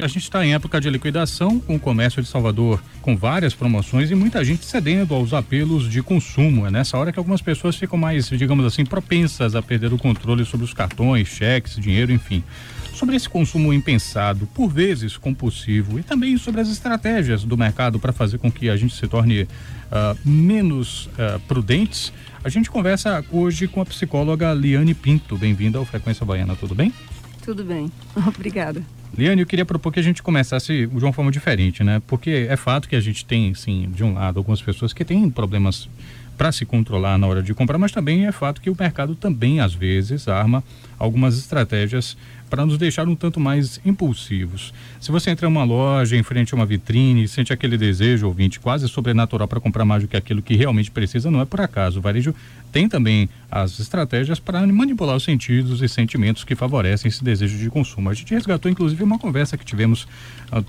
A gente está em época de liquidação, com o comércio de Salvador com várias promoções e muita gente cedendo aos apelos de consumo. É nessa hora que algumas pessoas ficam mais, digamos assim, propensas a perder o controle sobre os cartões, cheques, dinheiro, enfim. Sobre esse consumo impensado, por vezes compulsivo, e também sobre as estratégias do mercado para fazer com que a gente se torne menos prudentes, a gente conversa hoje com a psicóloga Liane Pinto. Bem-vinda ao Frequência Baiana, tudo bem? Tudo bem, obrigada. Liane, eu queria propor que a gente começasse de uma forma diferente, né? Porque é fato que a gente tem, sim, de um lado, algumas pessoas que têm problemas para se controlar na hora de comprar, mas também é fato que o mercado também, às vezes, arma algumas estratégias para nos deixar um tanto mais impulsivos. Se você entra em uma loja, em frente a uma vitrine, sente aquele desejo, ouvinte, quase sobrenatural para comprar mais do que aquilo que realmente precisa, não é por acaso. O varejo tem também as estratégias para manipular os sentidos e sentimentos que favorecem esse desejo de consumo. A gente resgatou, inclusive, uma conversa que tivemos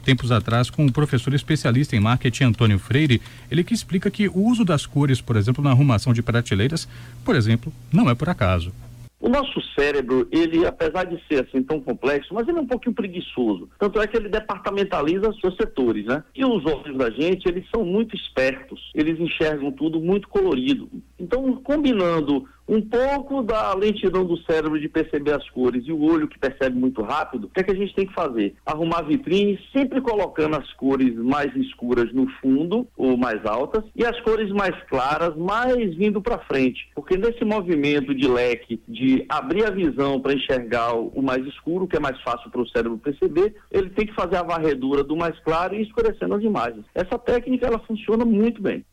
tempos atrás com o professor especialista em marketing Antônio Freire, ele que explica que o uso das cores, por exemplo, na arrumação de prateleiras, por exemplo, não é por acaso. O nosso cérebro, ele, apesar de ser assim tão complexo, mas ele é um pouquinho preguiçoso. Tanto é que ele departamentaliza os seus setores, né? E os olhos da gente, eles são muito espertos. Eles enxergam tudo muito colorido. Então, combinando um pouco da lentidão do cérebro de perceber as cores e o olho que percebe muito rápido, o que é que a gente tem que fazer? Arrumar a vitrine, sempre colocando as cores mais escuras no fundo, ou mais altas, e as cores mais claras mais vindo para frente. Porque nesse movimento de leque, de abrir a visão para enxergar o mais escuro, que é mais fácil para o cérebro perceber, ele tem que fazer a varredura do mais claro e escurecendo as imagens. Essa técnica, ela funciona muito bem.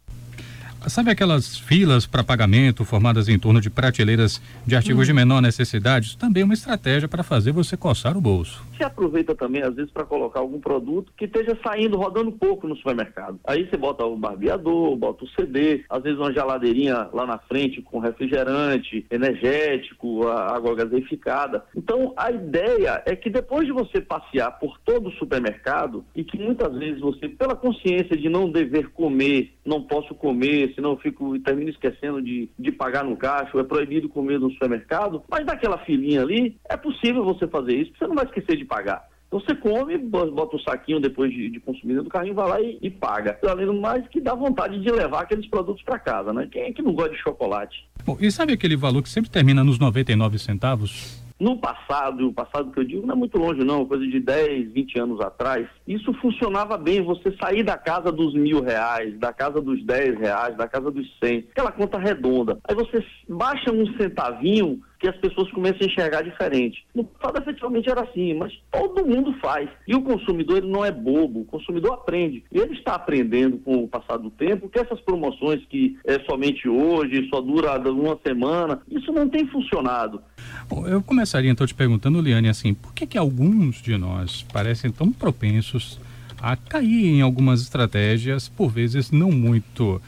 Sabe aquelas filas para pagamento formadas em torno de prateleiras de artigos de menor necessidade? Isso também é uma estratégia para fazer você coçar o bolso. Você aproveita também, às vezes, para colocar algum produto que esteja saindo, rodando pouco no supermercado. Aí você bota o barbeador, bota o CD, às vezes uma geladeirinha lá na frente com refrigerante, energético, a água gaseificada. Então, a ideia é que depois de você passear por todo o supermercado e que muitas vezes você, pela consciência de não dever comer, não posso comer, senão eu termino esquecendo de pagar no caixa, ou é proibido comer no supermercado, mas naquela filinha ali, é possível você fazer isso, porque você não vai esquecer de pagar. Então você come, bota o saquinho depois de consumir dentro do carrinho, vai lá e paga. Além do mais, que dá vontade de levar aqueles produtos para casa, né? Quem é que não gosta de chocolate? Bom, e sabe aquele valor que sempre termina nos 99 centavos? No passado, o passado que eu digo não é muito longe não, coisa de 10, 20 anos atrás, isso funcionava bem, você sair da casa dos R$1.000, da casa dos R$10, da casa dos 100, aquela conta redonda. Aí você baixa um centavinho que as pessoas começam a enxergar diferente. No passado, efetivamente, era assim, mas todo mundo faz. E o consumidor, ele não é bobo, o consumidor aprende. E ele está aprendendo com o passar do tempo que essas promoções que é somente hoje, só dura uma semana, isso não tem funcionado. Bom, eu começaria então te perguntando, Liane, assim, por que alguns de nós parecem tão propensos a cair em algumas estratégias, por vezes não muito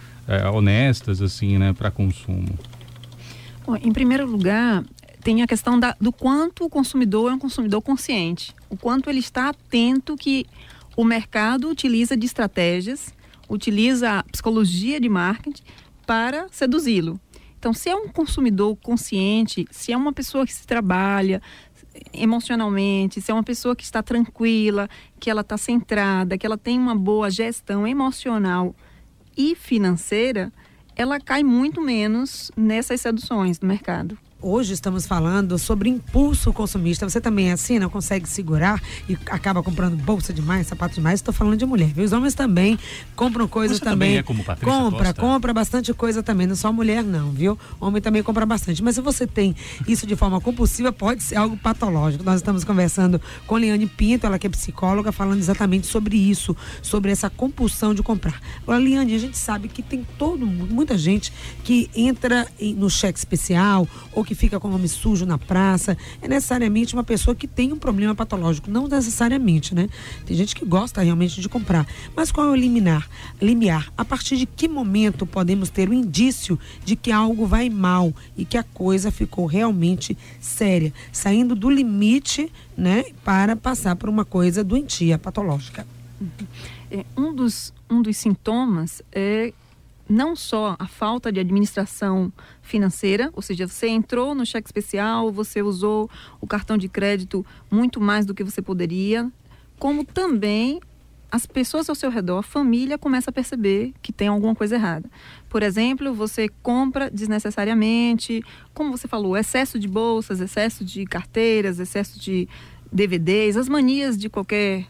honestas, assim, né, para consumo? Bom, em primeiro lugar, tem a questão do quanto o consumidor é um consumidor consciente, o quanto ele está atento que o mercado utiliza de estratégias, utiliza a psicologia de marketing para seduzi-lo. Então, se é um consumidor consciente, se é uma pessoa que se trabalha emocionalmente, se é uma pessoa que está tranquila, que ela está centrada, que ela tem uma boa gestão emocional e financeira, ela cai muito menos nessas seduções do mercado. Hoje estamos falando sobre impulso consumista. Você também é assim, não consegue segurar e acaba comprando bolsa demais, sapato demais? Estou falando de mulher, viu? Os homens também compram coisas. Você também é como Patrícia Costa? Compra bastante coisa também, não só mulher não, viu? Homem também compra bastante. Mas se você tem isso de forma compulsiva, pode ser algo patológico. Nós estamos conversando com Liane Pinto, ela que é psicóloga, falando exatamente sobre isso, sobre essa compulsão de comprar. Agora, Liane, a gente sabe que tem muita gente que entra no cheque especial ou que fica com o nome sujo na praça, é necessariamente uma pessoa que tem um problema patológico, não necessariamente, né? Tem gente que gosta realmente de comprar, mas qual é o limiar? A partir de que momento podemos ter o indício de que algo vai mal e que a coisa ficou realmente séria, saindo do limite, né, para passar por uma coisa doentia, patológica? Um dos sintomas é não só a falta de administração financeira, ou seja, você entrou no cheque especial, você usou o cartão de crédito muito mais do que você poderia, como também as pessoas ao seu redor, a família, começa a perceber que tem alguma coisa errada. Por exemplo, você compra desnecessariamente, como você falou, excesso de bolsas, excesso de carteiras, excesso de DVDs, as manias de qualquer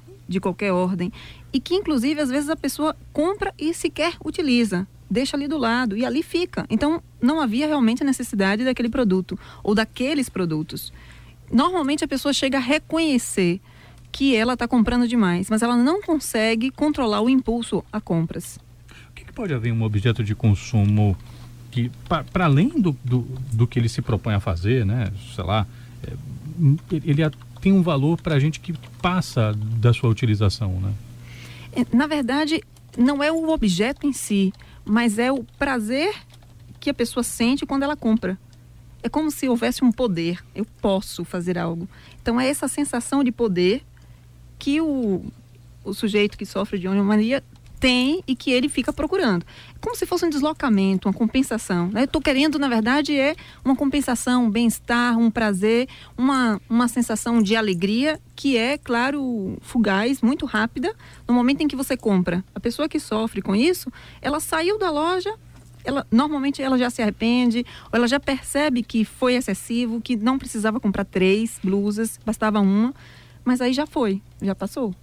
ordem. E que, inclusive, às vezes a pessoa compra e sequer utiliza, deixa ali do lado e ali fica. Então, não havia realmente a necessidade daquele produto ou daqueles produtos. Normalmente a pessoa chega a reconhecer que ela está comprando demais, mas ela não consegue controlar o impulso a compras. O que pode haver um objeto de consumo que, para além do que ele se propõe a fazer, né, sei lá, ele tem um valor para a gente que passa da sua utilização, né? Na verdade, não é o objeto em si, mas é o prazer que a pessoa sente quando ela compra. É como se houvesse um poder, eu posso fazer algo. Então é essa sensação de poder que o sujeito que sofre de oniomania tem e que ele fica procurando. É como se fosse um deslocamento, uma compensação, né? Eu estou querendo, na verdade, é uma compensação, um bem-estar, um prazer, uma sensação de alegria que é, claro, fugaz, muito rápida, no momento em que você compra. A pessoa que sofre com isso, ela saiu da loja, normalmente ela já se arrepende, ou ela já percebe que foi excessivo, que não precisava comprar 3 blusas, bastava uma, mas aí já foi, já passou.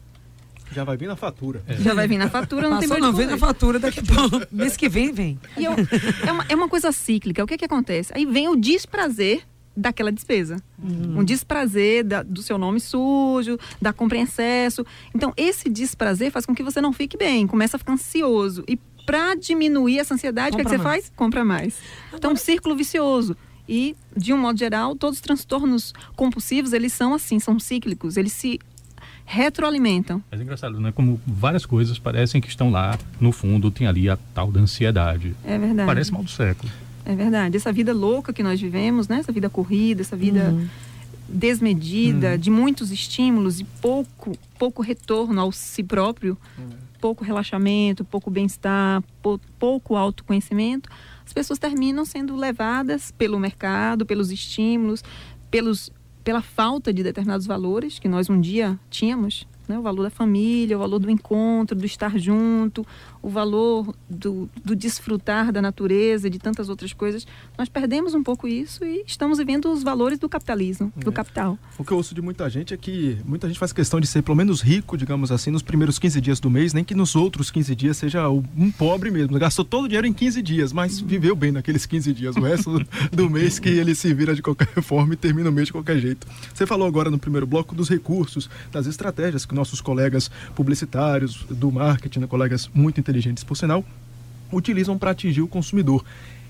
Já vai vir na fatura. Já vai vir na fatura, não tem mais não vem na fatura daqui a pouco. Mês que vem. E é uma coisa cíclica. O que acontece? Aí vem o desprazer daquela despesa. Um desprazer do seu nome sujo, da compra em excesso. Então, esse desprazer faz com que você não fique bem, começa a ficar ansioso. E para diminuir essa ansiedade, o que você faz? Compra mais. Então, um círculo vicioso. E, de um modo geral, todos os transtornos compulsivos, eles são assim, são cíclicos. Eles se retroalimentam. Mas é engraçado, né? Como várias coisas parecem que estão lá, no fundo, tem ali a tal da ansiedade. É verdade. Parece mal do século. É verdade. Essa vida louca que nós vivemos, né? Essa vida corrida, essa vida desmedida, de muitos estímulos e pouco retorno ao si próprio, pouco relaxamento, pouco bem-estar, pouco autoconhecimento, as pessoas terminam sendo levadas pelo mercado, pelos estímulos, pela falta de determinados valores que nós um dia tínhamos, né? O valor da família, o valor do encontro, do estar junto, o valor do desfrutar da natureza e de tantas outras coisas. Nós perdemos um pouco isso e estamos vivendo os valores do capitalismo, do capital. O que eu ouço de muita gente é que muita gente faz questão de ser pelo menos rico, digamos assim, nos primeiros 15 dias do mês, nem que nos outros 15 dias seja um pobre mesmo. Gastou todo o dinheiro em 15 dias, mas viveu bem naqueles 15 dias. O resto do mês que ele se vira de qualquer forma e termina o mês de qualquer jeito. Você falou agora no primeiro bloco dos recursos, das estratégias que nossos colegas publicitários do marketing, colegas muito inteligentes, por sinal, utilizam para atingir o consumidor.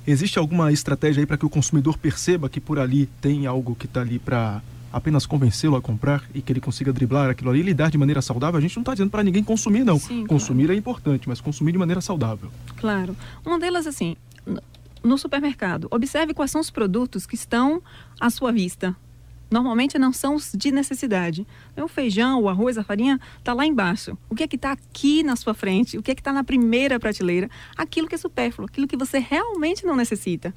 Existe alguma estratégia aí para que o consumidor perceba que por ali tem algo que está ali para apenas convencê-lo a comprar e que ele consiga driblar aquilo ali e lidar de maneira saudável? A gente não está dizendo para ninguém consumir, não. Sim, consumir claro. É importante, mas consumir de maneira saudável. Claro. Uma delas, assim, no supermercado, observe quais são os produtos que estão à sua vista. Normalmente não são os de necessidade. O feijão, o arroz, a farinha está lá embaixo. O que é que está aqui na sua frente? O que é que está na primeira prateleira? Aquilo que é supérfluo, aquilo que você realmente não necessita.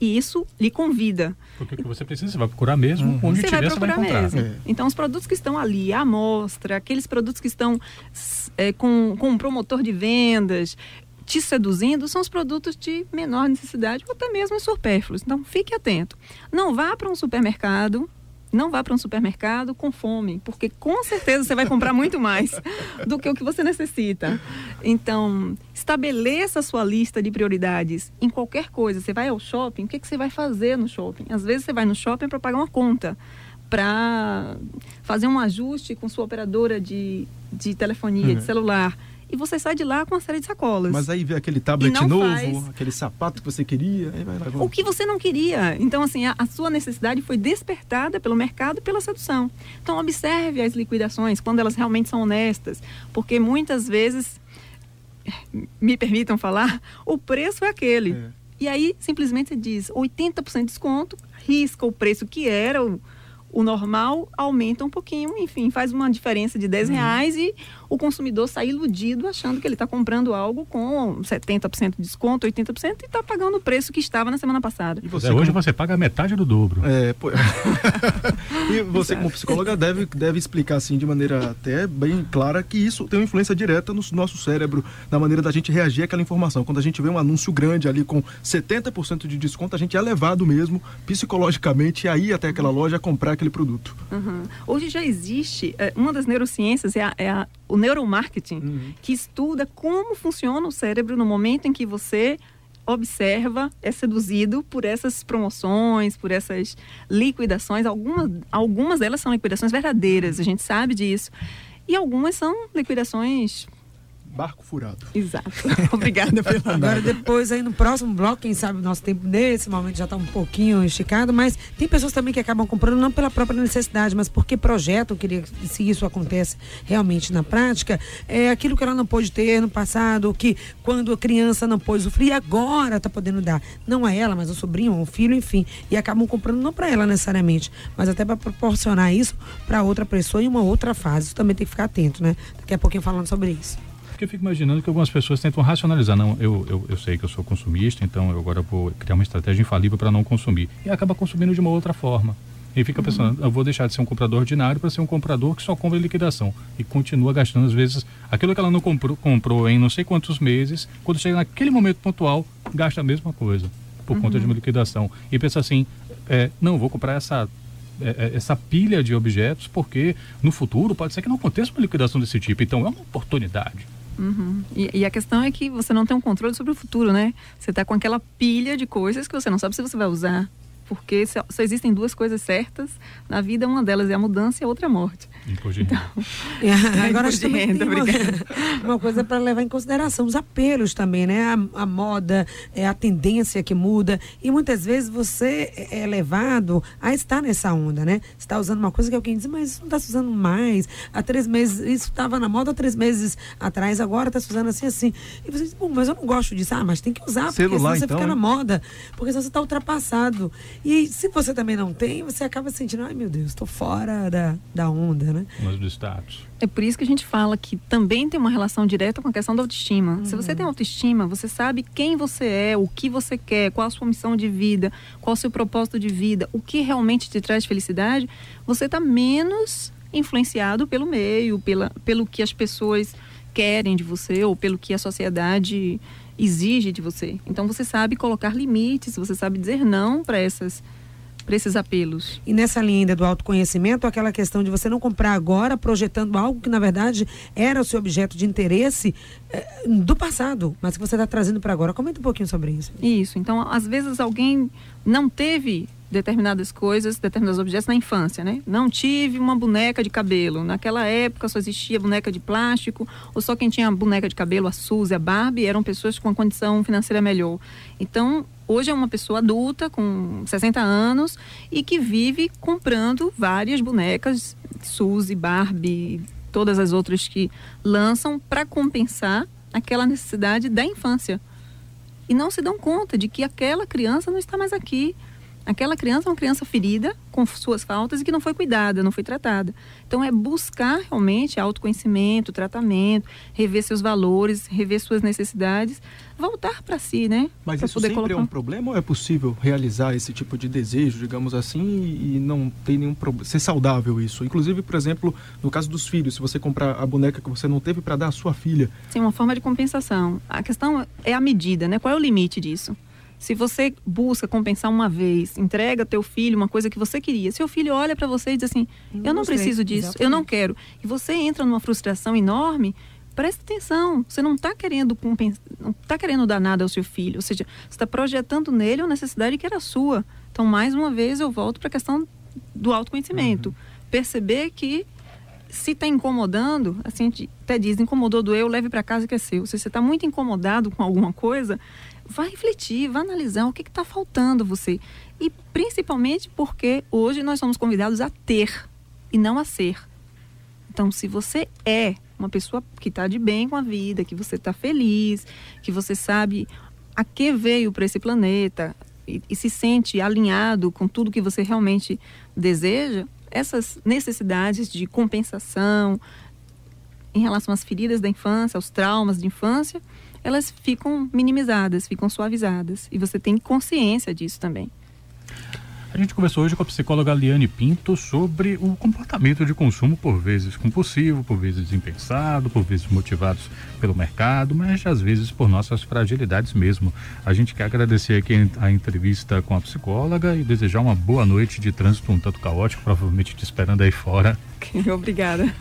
E isso lhe convida. Porque o que você precisa, você vai procurar mesmo, onde tiver você vai encontrar. Mesmo. Então, os produtos que estão ali, à mostra, aqueles produtos que estão com um promotor de vendas, te seduzindo, são os produtos de menor necessidade ou até mesmo supérfluos. Então, fique atento. Não vá para um supermercado com fome, porque com certeza você vai comprar muito mais do que o que você necessita. Então, estabeleça a sua lista de prioridades em qualquer coisa. Você vai ao shopping, o que você vai fazer no shopping? Às vezes você vai no shopping para pagar uma conta, para fazer um ajuste com sua operadora de telefonia, de celular. E você sai de lá com uma série de sacolas. Mas aí vê aquele tablet novo, aquele sapato que você queria, aí vai lá. O que você não queria. Então, assim, a sua necessidade foi despertada pelo mercado e pela sedução. Então, observe as liquidações, quando elas realmente são honestas. Porque muitas vezes, me permitam falar, o preço é aquele. E aí, simplesmente você diz 80% de desconto, risca o preço que era o normal aumenta um pouquinho, enfim, faz uma diferença de R$10 e o consumidor sai iludido achando que ele está comprando algo com 70% de desconto, 80% e está pagando o preço que estava na semana passada. E você, hoje você paga metade do dobro. E você como psicóloga deve explicar assim de maneira até bem clara que isso tem uma influência direta no nosso cérebro, na maneira da gente reagir àquela informação. Quando a gente vê um anúncio grande ali com 70% de desconto, a gente é levado mesmo psicologicamente a ir até aquela loja a comprar aquele produto. Hoje já existe, uma das neurociências é o neuromarketing, que estuda como funciona o cérebro no momento em que você observa, é seduzido por essas promoções, por essas liquidações. Algumas delas são liquidações verdadeiras, a gente sabe disso. E algumas são liquidações... Barco furado. Exato. Obrigada pela... Agora depois aí no próximo bloco, quem sabe o nosso tempo nesse momento já está um pouquinho esticado, mas tem pessoas também que acabam comprando não pela própria necessidade, mas porque projetam, se isso acontece realmente na prática, é aquilo que ela não pôde ter no passado, que quando a criança não pôde sofrer, agora está podendo dar, não a ela, mas ao sobrinho, ao filho, enfim, e acabam comprando não para ela necessariamente, mas até para proporcionar isso para outra pessoa em uma outra fase. Isso também tem que ficar atento, né? Daqui a pouquinho falando sobre isso. Porque eu fico imaginando que algumas pessoas tentam racionalizar. Não, eu sei que eu sou consumista, então eu agora vou criar uma estratégia infalível para não consumir. E acaba consumindo de uma outra forma. E fica pensando, eu vou deixar de ser um comprador ordinário para ser um comprador que só compra em liquidação. E continua gastando, às vezes, aquilo que ela não comprou em não sei quantos meses, quando chega naquele momento pontual, gasta a mesma coisa, por conta de uma liquidação. E pensa assim, não, vou comprar essa pilha de objetos, porque no futuro pode ser que não aconteça uma liquidação desse tipo. Então é uma oportunidade. E a questão é que você não tem um controle sobre o futuro, né? Você está com aquela pilha de coisas que você não sabe se você vai usar. Porque só existem duas coisas certas na vida, uma delas é a mudança e a outra é a morte. Imposto de renda. Agora acho que também tem uma coisa para levar em consideração, os apelos também, né? A moda, a tendência que muda, e muitas vezes você é levado a estar nessa onda, né? Você está usando uma coisa que alguém diz, mas isso não está se usando mais, há 3 meses, isso estava na moda há 3 meses atrás, agora está se usando assim. E você diz, mas eu não gosto disso. Mas tem que usar, porque senão você fica na moda, porque senão você está ultrapassado. E se você também não tem, você acaba sentindo, ai meu Deus, estou fora da onda, né? Mas do status. É por isso que a gente fala que também tem uma relação direta com a questão da autoestima. Se você tem autoestima, você sabe quem você é, o que você quer, qual a sua missão de vida, qual o seu propósito de vida, o que realmente te traz felicidade, você está menos influenciado pelo meio, pelo que as pessoas querem de você ou pelo que a sociedade exige de você. Então você sabe colocar limites, você sabe dizer não para esses apelos. E nessa linha ainda do autoconhecimento, aquela questão de você não comprar agora projetando algo que na verdade era o seu objeto de interesse do passado, mas que você está trazendo para agora. Comenta um pouquinho sobre isso. Isso, então às vezes alguém não teve determinadas coisas, determinados objetos na infância, né? Não tive uma boneca de cabelo. Naquela época só existia boneca de plástico, ou só quem tinha boneca de cabelo, a Suzy, a Barbie, eram pessoas com uma condição financeira melhor. Então, hoje é uma pessoa adulta, com 60 anos, e que vive comprando várias bonecas, Suzy, Barbie, todas as outras que lançam para compensar aquela necessidade da infância. E não se dão conta de que aquela criança não está mais aqui. Aquela criança é uma criança ferida, com suas faltas e que não foi cuidada, não foi tratada. Então é buscar realmente autoconhecimento, tratamento, rever seus valores, rever suas necessidades, voltar para si, né? Mas isso sempre é um problema ou é possível realizar esse tipo de desejo, digamos assim, e não tem nenhum problema, ser saudável isso? Inclusive, por exemplo, no caso dos filhos, se você comprar a boneca que você não teve para dar à sua filha. Sim, uma forma de compensação. A questão é a medida, né? Qual é o limite disso? Se você busca compensar uma vez, entrega teu filho uma coisa que você queria, seu filho olha para você e diz assim, eu não preciso disso, eu não quero. E você entra numa frustração enorme, presta atenção, você não está querendo compensar, não está querendo dar nada ao seu filho, ou seja, você está projetando nele uma necessidade que era sua. Então, mais uma vez, eu volto para a questão do autoconhecimento. Perceber que se está incomodando, assim, até diz, incomodou, doeu, leve para casa que é seu. Se você está muito incomodado com alguma coisa, vai refletir, vai analisar o que está faltando você. E principalmente porque hoje nós somos convidados a ter e não a ser. Então, se você é uma pessoa que está de bem com a vida, que você está feliz, que você sabe a que veio para esse planeta e se sente alinhado com tudo que você realmente deseja, essas necessidades de compensação em relação às feridas da infância, aos traumas de infância, elas ficam minimizadas, ficam suavizadas. E você tem consciência disso também. A gente conversou hoje com a psicóloga Liane Pinto sobre o comportamento de consumo, por vezes compulsivo, por vezes impensado, por vezes motivados pelo mercado, mas às vezes por nossas fragilidades mesmo. A gente quer agradecer aqui a entrevista com a psicóloga e desejar uma boa noite de trânsito um tanto caótico, provavelmente te esperando aí fora. Obrigada.